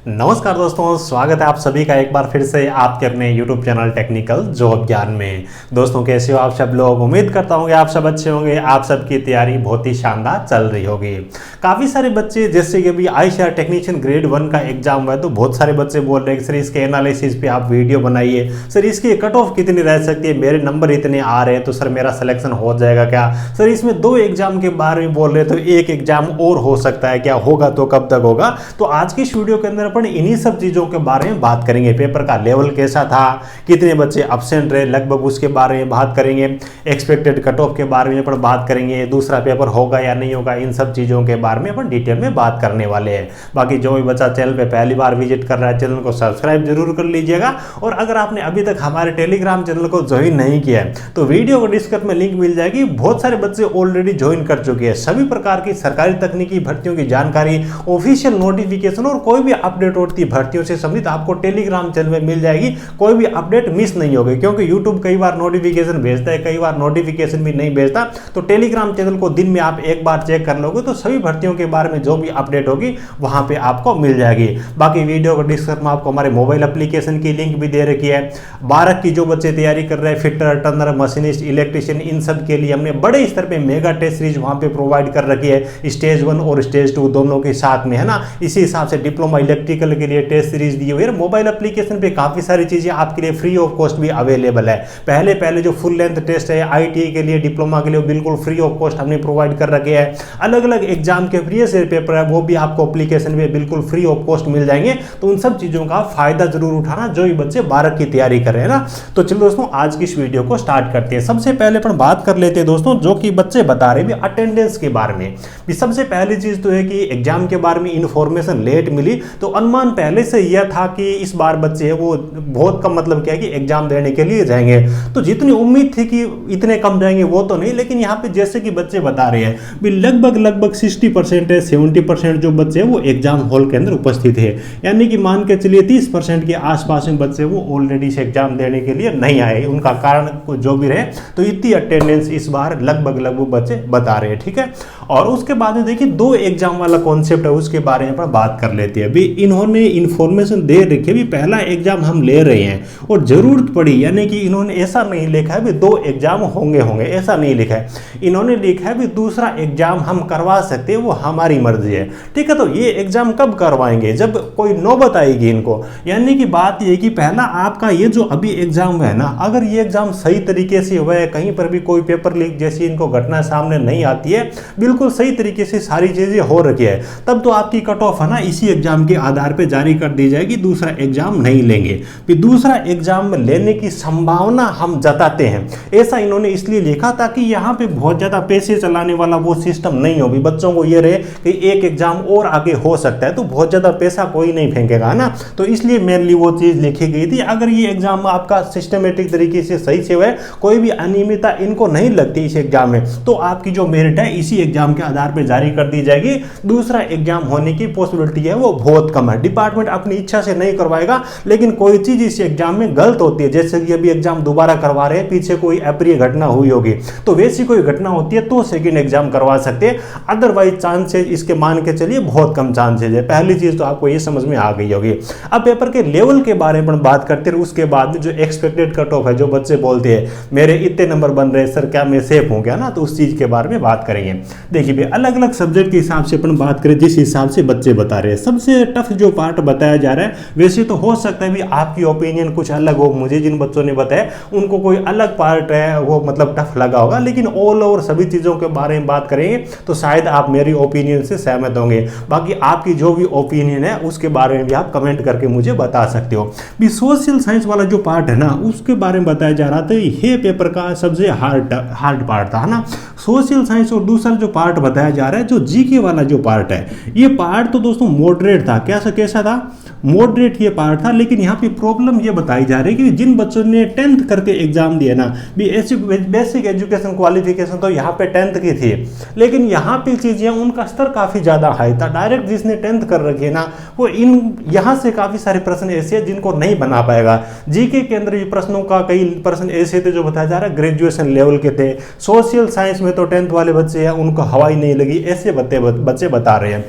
नमस्कार दोस्तों, स्वागत है आप सभी का एक बार फिर से आपके अपने YouTube चैनल टेक्निकल जॉब ज्ञान में। दोस्तों कैसे हो आप सब लोग? उम्मीद करता हूँ कि आप सब अच्छे होंगे। आप सबकी तैयारी बहुत ही शानदार चल रही होगी। काफ़ी सारे बच्चे जैसे कि अभी आईसीआर टेक्नीशियन ग्रेड 1 का एग्जाम हुआ है, तो बहुत सारे बच्चे बोल रहे हैं कि सर इसके एनालिसिस पे आप वीडियो बनाइए, सर इसकी कट ऑफ कितनी रह सकती है, मेरे नंबर इतने आ रहे हैं तो सर मेरा सिलेक्शन हो जाएगा क्या? सर इसमें 2 एग्जाम के बारे में बोल रहे हैं तो एक एग्जाम और हो सकता है क्या? होगा तो कब तक होगा? तो आज की इस वीडियो के अंदर अपन इन्हीं सब चीजों के बारे में बात करेंगे। पेपर का लेवल कैसा था, कितने बच्चे अब्सेंट रहे लगभग उसके बारे में बात करेंगे, एक्सपेक्टेड कट ऑफ के बारे में अपन बात करेंगे, दूसरा पेपर होगा या नहीं होगा, इन सब चीजों के बारे में अपन डिटेल में बात करने वाले हैं। बाकी जो भी बच्चा चैनल पे पहली बार विजिट कर रहा है, चैनल को सब्सक्राइब जरूर कर लीजिएगा। और अगर आपने अभी तक हमारे टेलीग्राम चैनल को ज्वाइन नहीं किया है तो वीडियो को डिस्क्रिप्शन में लिंक मिल जाएगी। बहुत सारे बच्चे ऑलरेडी ज्वाइन कर चुके हैं। सभी प्रकार की सरकारी तकनीकी भर्तियों की जानकारी, ऑफिशियल नोटिफिकेशन और कोई भी अपडेट होती है भर्तियों से संबंधित आपको टेलीग्राम चैनल में मिल जाएगी। कोई भी अपडेट मिस नहीं होगी, क्योंकि यूट्यूब कई बार नोटिफिकेशन भेजता है, कई बार नोटिफिकेशन भी नहीं भेजता। तो टेलीग्राम चैनल को दिन में आप एक बार चेक कर लोगे तो सभी भर्तियों के बारे में जो भी अपडेट होगी वहां पे आपको मिल जाएगी। बाकी वीडियो को डिस्क्रिप्शन में आपको हमारे मोबाइल एप्लीकेशन की लिंक भी दे रखी है। 12 की जो बच्चे तैयारी कर रहे हैं, फिटर, टर्नर, मशीनिस्ट, इलेक्ट्रिशियन, इन सब के लिए हमने बड़े स्तर पे मेगा टेस्ट सीरीज वहां पे प्रोवाइड कर रखी है। स्टेज 1 और स्टेज 2 दोनों के साथ में है ना। इसी हिसाब से डिप्लोमा इलेक्ट्रिकल के लिए टेस्ट सीरीज दी हुई है। मोबाइल एप्लीकेशन पे काफी सारी चीजें आपके लिए फ्री ऑफ कॉस्ट भी अवेलेबल है। पहले जो फुल लेंथ टेस्ट है आईटीआई के लिए, डिप्लोमा के लिए बिल्कुल फ्री ऑफ कॉस्ट हमने प्रोवाइड कर रखे हैं। अलग अलग एग्जाम के प्रीवियस पेपर है वो भी आपको एप्लीकेशन में बिल्कुल फ्री ऑफ कॉस्ट मिल जाएंगे। तो उन सब चीजों का फायदा जरूर उठाना जो भी बच्चे 12 की तैयारी कर रहे हैं ना। तो चलो दोस्तों आज की इस वीडियो को स्टार्ट करते हैं। सबसे पहले अपन बात कर लेते हैं दोस्तों जो कि बच्चे बता रहे हैं अटेंडेंस के बारे में। सबसे पहली चीज तो है कि एग्जाम के बारे में इंफॉर्मेशन लेट मिली, तो अनुमान पहले से यह था कि इस बार बच्चे वो बहुत कम, मतलब क्या है कि एग्जाम देने के लिए जाएंगे। तो जितनी उम्मीद थी कि इतने कम जाएंगे वो तो नहीं, लेकिन यहाँ पे जैसे कि बच्चे बता रहे हैं भी लगभग 60% है, 70% जो बच्चे वो एग्जाम हॉल के अंदर उपस्थित है। यानी कि मान के चलिए 30% के आसपास में बच्चे वो ऑलरेडी से एग्जाम देने के लिए नहीं आए। उनका कारण जो भी रहे, तो इतनी अटेंडेंस इस बार लगभग बच्चे बता रहे हैं। ठीक है, और उसके बाद में देखिए 2 एग्जाम वाला कॉन्सेप्ट है, उसके बारे में बात कर लेते हैं। अभी इन्होंने इंफॉर्मेशन दे रखी है, पहला एग्जाम हम ले रहे हैं और जरूरत पड़ी, यानी कि इन्होंने ऐसा नहीं लिखा है भी 2 एग्जाम होंगे, ऐसा नहीं लिखा है। इन्होंने लिखा है भी दूसरा एग्जाम हम करवा सकते हैं, वो हमारी मर्जी है। ठीक है, तो ये एग्जाम कब करवाएंगे? जब कोई नौबत आएगी इनको। यानी कि बात ये कि पहला आपका ये जो अभी एग्जाम है ना, अगर ये एग्जाम सही तरीके से हुआ है, कहीं पर भी कोई पेपर लीक जैसी इनको घटना सामने नहीं आती है, बिल्कुल सही तरीके से सारी चीजें हो रखी है, तब तो आपकी कट ऑफ है ना इसी एग्जाम के आधार पर जारी कर दी जाएगी। दूसरा एग्जाम नहीं लेंगे। फिर दूसरा एग्जाम में लेने की संभावना हम जताते हैं। ऐसा इन्होंने इसलिए लिखा ताकि यहाँ पे बहुत ज्यादा पैसे चलाने वाला वो सिस्टम नहीं हो। भी बच्चों को ये रहे कि एक एग्जाम और आगे हो सकता है, तो बहुत ज्यादा पैसा कोई नहीं फेंकेगा ना। तो इसलिए मेनली वो चीज लिखी गई थी। अगर ये एग्जाम आपका सिस्टमेटिक तरीके से सही से हुआ है, कोई भी अनियमितता इनको नहीं लगती इस एग्जाम में, तो आपकी जो मेरिट है इसी एग्जाम के आधार पर जारी कर दी जाएगी। दूसरा एग्जाम होने की पॉसिबिलिटी है वो बहुत कम है। डिपार्टमेंट अपनी इच्छा से नहीं करवाएगा, लेकिन कोई चीज इस एग्जाम में गलत होती है, जैसे कि अभी एग्जाम दोबारा करवा रहे हैं, पीछे कोई अप्रिय घटना हुई होगी, तो वैसी कोई घटना होती है तो सेकंड एग्जाम करवा सकते हैं। अदरवाइज चांसेस इसके मान के चलिए बहुत कम चांसेस है। पहली चीज तो आपको ये समझ में आ गई होगी। अब पेपर के लेवल के बारे में बात करते हैं। उसके बाद में जो एक्सपेक्टेड कट ऑफ है, जो बच्चे बोलते हैं मेरे इतने नंबर बन रहे सर, क्या मैं सेफ हूं क्या ना, तो उस चीज के बारे में बात करेंगे। देखिए अलग अलग सब्जेक्ट के हिसाब से अपन बात करें, जिस हिसाब से बच्चे बता रहे हैं। सबसे टफ जो पार्ट बताया जा रहा है, वैसे तो हो सकता है भी आपकी ओपिनियन कुछ अलग हो, मुझे जिन बच्चों ने बताया उनको कोई अलग पार्ट है वो मतलब टफ लगा होगा, लेकिन ऑल ओवर सभी चीजों के बारे में बात करेंगे तो शायद आप मेरी ओपिनियन से सहमत होंगे। बाकी आपकी जो भी ओपिनियन है उसके बारे में भी आप कमेंट करके मुझे बता सकते हो। भी सोशल साइंस वाला जो पार्ट है ना, उसके बारे में बताया जा रहा था, ये पेपर का सबसे हार्ड पार्ट था ना सोशल साइंस। और दूसरा जो पार्ट बताया जा रहा है, जो जीके वाला जो पार्ट है, ये पार्ट तो दोस्तों मॉडरेट था। कैसा था? मॉडरेट ये पार्ट था। लेकिन यहाँ पे प्रॉब्लम ये बताई जा रही है कि जिन बच्चों ने 10th करके एग्जाम दिया ना, भी ऐसी बेसिक एजुकेशन क्वालिफिकेशन तो यहाँ पे 10th की थी, लेकिन यहाँ पे चीजें उनका स्तर काफी ज्यादा हाई था। डायरेक्ट जिसने 10th कर रखी है ना, वो यहाँ से काफी सारे प्रश्न ऐसे हैं जिनको नहीं बना पाएगा। जीके के अंदर भी प्रश्नों का कई प्रश्न ऐसे थे जो बताया जा रहा है ग्रेजुएशन लेवल के थे। सोशल साइंस में तो 10th वाले बच्चे हैं उनको हवाई नहीं लगी, ऐसे बच्चे बता रहे हैं।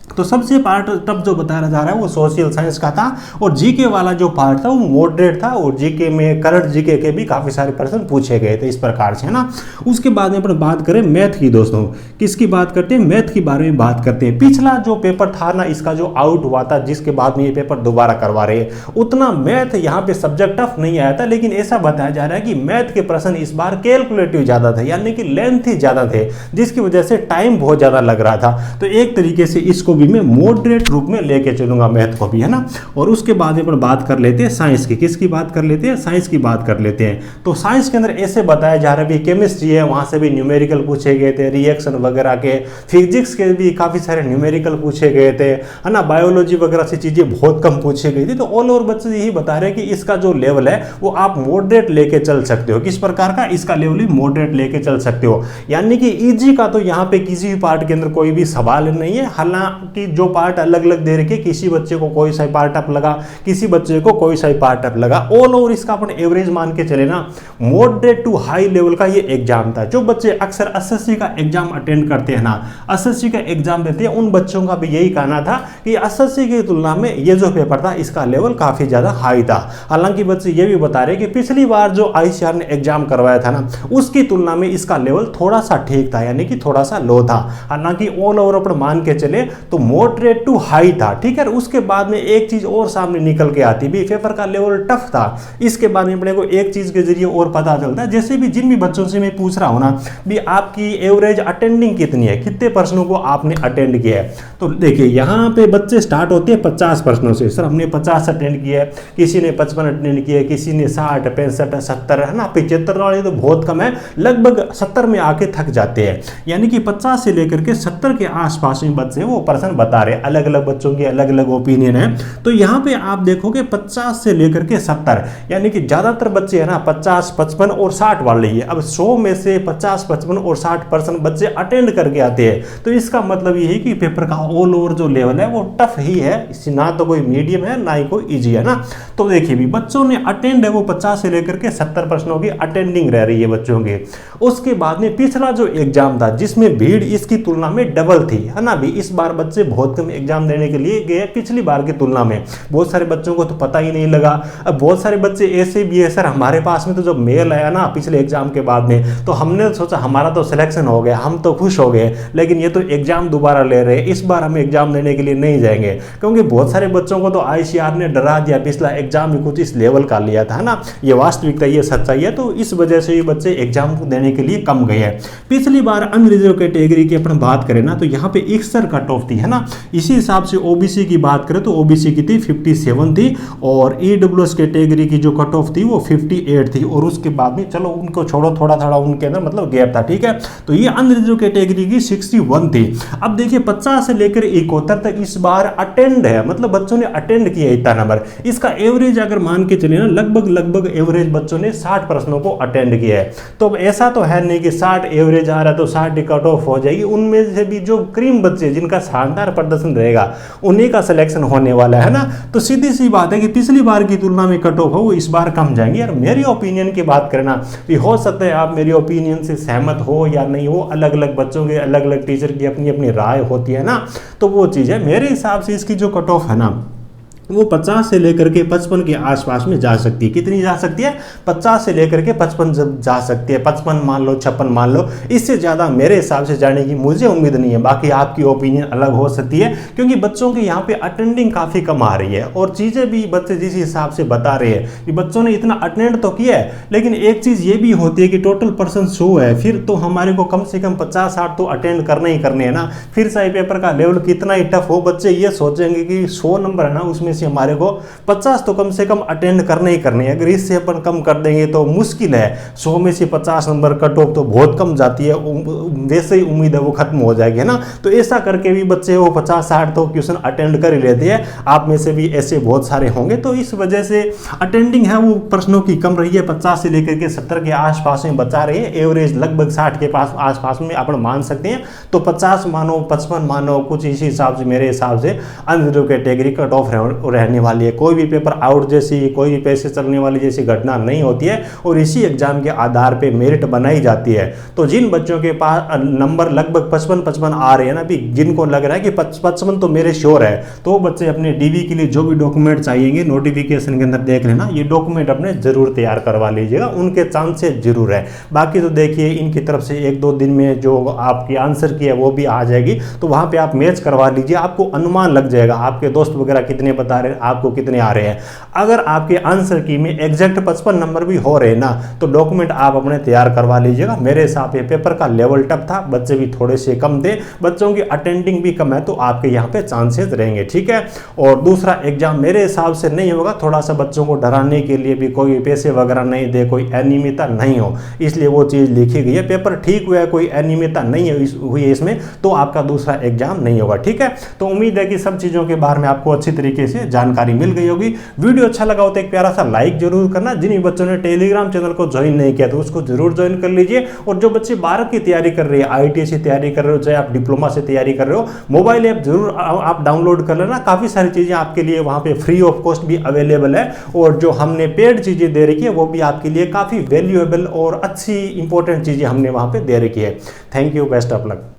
तो सबसे पार्ट टफ जो बताया जा रहा है वो सोशल साइंस का था, और जीके वाला जो पार्ट था वो मॉडरेट था, और जीके में करंट जीके के भी काफ़ी सारे प्रश्न पूछे गए थे इस प्रकार से, है ना। उसके बाद में अपन बात करें मैथ की दोस्तों, किसकी बात करते हैं, मैथ के बारे में बात करते हैं। पिछला जो पेपर था ना इसका जो आउट हुआ था, जिसके बाद में ये पेपर दोबारा करवा रहे हैं, उतना मैथ यहाँ पे सब्जेक्ट टफ नहीं आया था, लेकिन ऐसा बताया जा रहा है कि मैथ के प्रश्न इस बार कैलकुलेटिव ज़्यादा थे, यानी कि लेंथ ही ज़्यादा थे, जिसकी वजह से टाइम बहुत ज़्यादा लग रहा था। तो एक तरीके से इसको भी मैं मॉडरेट रूप में लेके चलूंगा मैथ को भी, है ना। और उसके बाद में अपन बात कर लेते हैं साइंस की, किसकी बात कर लेते हैं, साइंस की बात कर लेते हैं। तो साइंस के अंदर ऐसे बताया जा रहा है, केमिस्ट्री है वहाँ से भी न्यूमेरिकल पूछे गए थे, रिएक्शन वगैरह के, फिजिक्स के भी काफ़ी सारे न्यूमेरिकल पूछे गए थे, है ना। बायोलॉजी वगैरह से चीज़ें बहुत कम पूछी गई थी। तो ऑल ओवर बच्चे यही बता रहे हैं कि इसका जो लेवल है वो आप मॉडरेट लेके चल सकते हो। किस प्रकार का, इसका लेवल ही मॉडरेट लेके चल सकते हो, यानी कि इजी का तो यहाँ पे किसी भी पार्ट के अंदर कोई भी सवाल नहीं है। हालांकि जो पार्ट अलग अलग दे रखे, किसी बच्चे को कोई सा पार्ट अप लगा, किसी बच्चे को कोई सा पार्ट अप लगा, ऑल ओवर इसका अपन एवरेज मान के चले ना, मॉडरेट टू हाई लेवल का ये एग्जाम था। जो बच्चे अक्सर एसएससी का एग्जाम अटेंड करते हैं ना, एसएससी का एग्जाम देते हैं, उन बच्चों का भी यही कहना था कि एसएससी की तुलना में ये जो पेपर था इसका लेवल काफी ज्यादा हाई था। हालांकि बच्चे ये भी बता रहे कि पिछली बार जो आईसीआर ने एग्जाम करवाया था ना, उसकी तुलना में इसका लेवल थोड़ा सा ठीक था, यानी कि थोड़ा सा लो था। हालांकि ऑल ओवर अपन मान के चले तो मॉडरेट टू हाई था, ठीक है। उसके बाद में एक चीज और सामने निकल के आती भी, पेपर का लेवल टफ था। इसके बाद में अपने को एक चीज के जरिए और पता चलता है, जैसे भी जिन भी बच्चों से मैं पूछ रहा हूं ना भी आपकी एवरेज अटेंडिंग कितनी है, कितने प्रश्नों को आपने अटेंड किया है। तो देखिए यहाँ पे बच्चे स्टार्ट होते हैं 50 प्रश्नों से, सर हमने 50 अटेंड किया है, किसी ने 55 अटेंड किया है, किसी ने 60, 65, 70, है ना। 75 वाले तो बहुत कम है, लगभग 70 में आके थक जाते हैं। यानी कि 50 से लेकर के 70 के आसपास में बच्चे वो प्रश्न बता रहे हैं। अलग अलग बच्चों की अलग अलग ओपिनियन है। तो यहाँ पे आप देखोगे 50 से लेकर के 70, यानी कि ज्यादातर बच्चे है ना 50, 55 और 60 वाले ही है। अब 100 में से 50, 55 और 60% बच्चे अटेंड करके आते हैं। तो इसका मतलब ये है कि पेपर का ऑल ओवर जो लेवल है वो टफ ही है, ना तो कोई मीडियम है ना ही कोई इजी है ना। तो देखिए भी बच्चों ने अटेंड है वो 50 से लेकर के 70 प्रश्नों की अटेंडिंग रह रही है बच्चों की। उसके बाद में पिछला जो एग्जाम था जिसमें भीड़ इसकी तुलना में डबल थी, है ना। भी इस बार बच्चे बहुत कम एग्जाम देने के लिए गए पिछली बार की तुलना में। बहुत सारे बच्चों को तो पता ही नहीं लगा। अब बहुत सारे बच्चे ऐसे भी है, सर हमारे पास में तो जब मेल आया ना पिछले एग्जाम के बाद में, तो हमने सोचा हमारा तो सिलेक्शन हो गया, हम तो खुश हो गए, लेकिन ये तो एग्जाम दोबारा ले रहे हैं, इस बार हम एग्जाम देने के लिए नहीं जाएंगे। क्योंकि बहुत सारे बच्चों को तो आईसीआर ने डरा दिया, पिछला एग्जाम भी कुछ इस लेवल का लिया था ना। ये वास्तविकता, ये सच्चाई है। तो इस वजह से ये बच्चे एग्जाम देने के लिए कम गए हैं। पिछली बार अनरिजर्व कैटेगरी की अपन बात करें ना, तो यहाँ पे 61 कट ऑफ थी, है ना। इसी हिसाब से ओबीसी की बात करें तो ओबीसी की थी 57 थी, और ईडब्ल्यूएस कैटेगरी की जो कट ऑफ थी वो 58 थी। और उसके बाद में चलो उनको छोड़ो, थोड़ा थोड़ा उनके अंदर मतलब गैप था, ठीक है। तो ये अनरिजर्व कैटेगरी की 61 थी। अब देखिए 50 से लेकर 71 तक इस बार अटेंड है, मतलब बच्चों ने अटेंड किया इतना नंबर। इसका एवरेज अगर मान के चले ना, लगभग एवरेज बच्चों ने 60 प्रश्नों को अटेंड किया है। तो ऐसा तो है नहीं कि 60 एवरेज आ रहा है तो 60 कट ऑफ हो जाएगी। उनमें से भी जो क्रीम बच्चे जिनका शानदार प्रदर्शन रहेगा उन्हीं का सिलेक्शन होने वाला है ना। तो सीधी सी बात है कि पिछली बार की तुलना में कट ऑफ हो वो इस बार कम जाएंगे। यार मेरी ओपिनियन की बात करना भी हो सकता है आप मेरी ओपिनियन से सहमत हो या नहीं हो, अलग अलग बच्चों के अलग अलग टीचर की अपनी अपनी राय होती है ना। तो वो चीज़ है, मेरे हिसाब से इसकी जो कट ऑफ है ना वो 50 से लेकर के 55 के आसपास में जा सकती है। कितनी जा सकती है? 50 से लेकर के 55 जा सकती है। 55 मान लो, 56 मान लो, इससे ज़्यादा मेरे हिसाब से जाने की मुझे उम्मीद नहीं है। बाकी आपकी ओपिनियन अलग हो सकती है, क्योंकि बच्चों के यहाँ पे अटेंडिंग काफ़ी कम आ रही है और चीज़ें भी बच्चे जिस हिसाब से बता रहे हैं कि बच्चों ने इतना अटेंड तो किया है, लेकिन एक चीज़ ये भी होती है कि टोटल पर्सन 100 है, फिर तो हमारे को कम से कम 50-60 तो अटेंड करने ही करने हैं ना। फिर चाहे पेपर का लेवल कितना ही टफ हो, बच्चे ये सोचेंगे कि 100 नंबर है ना, उसमें से हमारे को 50 तो कम से कम अटेंड करने ही करने हैं। अगर इससे अपन कम कर देंगे तो मुश्किल है। 100 में से 50 नंबर कट ऑफ तो बहुत कम जाती है, वैसे ही उम्मीद है वो खत्म हो जाएगी, है ना। तो ऐसा करके भी बच्चे वो 50-60 तो क्वेश्चन अटेंड कर ही लेते हैं। आप में से भी ऐसे बहुत सारे होंगे। तो इस वजह से अटेंडिंग है वो प्रश्नों की कम रही है, 50 से लेकर के 70 के आसपास में बचा रही है। एवरेज लगभग 60 के पास आसपास में अपन मान सकते हैं। तो 50 मानो, 55 मानो, कुछ इसी हिसाब से मेरे हिसाब से अनरिजर्व कैटेगरी कट ऑफ रहने वाली है, कोई भी पेपर आउट जैसी, कोई भी पैसे चलने वाली जैसी घटना नहीं होती है और इसी एग्जाम के आधार पे मेरिट बनाई जाती है। तो जिन बच्चों के पास नंबर लगभग 55 आ रहे हैं ना, अभी जिनको लग रहा है कि 55 तो मेरे श्योर है, तो बच्चे अपने डीवी के लिए जो भी डॉक्यूमेंट चाहिएंगे नोटिफिकेशन के अंदर देख लेना, ये डॉक्यूमेंट अपने जरूर तैयार करवा लीजिएगा, उनके चांसेस जरूर है। बाकी तो देखिए इनकी तरफ से 1-2 दिन में जो आपकी आंसर की है वो भी आ जाएगी, तो वहां पे आप मैच करवा लीजिए, आपको अनुमान लग जाएगा आपके दोस्त वगैरह कितने बता रहे हैं, आपको कितने आ रहे हैं। अगर आपके आंसर की में एग्जैक्ट 55 नंबर भी हो रहे हैं ना, तो डॉक्यूमेंट आप अपने तैयार करवा लीजिएगा। मेरे हिसाब से पेपर का लेवल टफ था, बच्चे भी थोड़े से कम थे, बच्चों की अटेंडिंग भी कम है, तो आपके यहाँ पे चांसेस रहेंगे, ठीक है। और दूसरा एग्जाम मेरे हिसाब से नहीं होगा, थोड़ा सा बच्चों को डराने के लिए भी, कोई पैसे वगैरह नहीं दे, कोई अनियमितता नहीं हो, इसलिए वो चीज़ लिखी गई है। पेपर ठीक हुआ है, कोई अनियमितता नहीं हुई है इसमें, तो आपका दूसरा एग्जाम नहीं होगा, ठीक है। तो उम्मीद है कि सब चीज़ों के बारे में आपको अच्छी तरीके से जानकारी मिल गई होगी। वीडियो अच्छा लगा हो तो एक प्यारा सा लाइक जरूर करना। जिन भी बच्चों ने टेलीग्राम चैनल को ज्वाइन नहीं किया तो उसको जरूर ज्वाइन कर लीजिए। और जो बच्चे 12 की तैयारी कर रहे हैं, IIT से तैयारी कर रहे हो, चाहे आप डिप्लोमा से तैयारी कर रहे हो, मोबाइल ऐप जरूर आप डाउनलोड कर लेना। काफ़ी सारी चीज़ें आपके लिए वहाँ पे फ्री ऑफ कॉस्ट भी अवेलेबल है, और जो हमने पेड चीज़ें दे रखी है वो भी आपके लिए काफ़ी वैल्यूएबल और अच्छी इंपॉर्टेंट चीज़ें हमने वहाँ पे दे रखी है। Thank you, best of luck.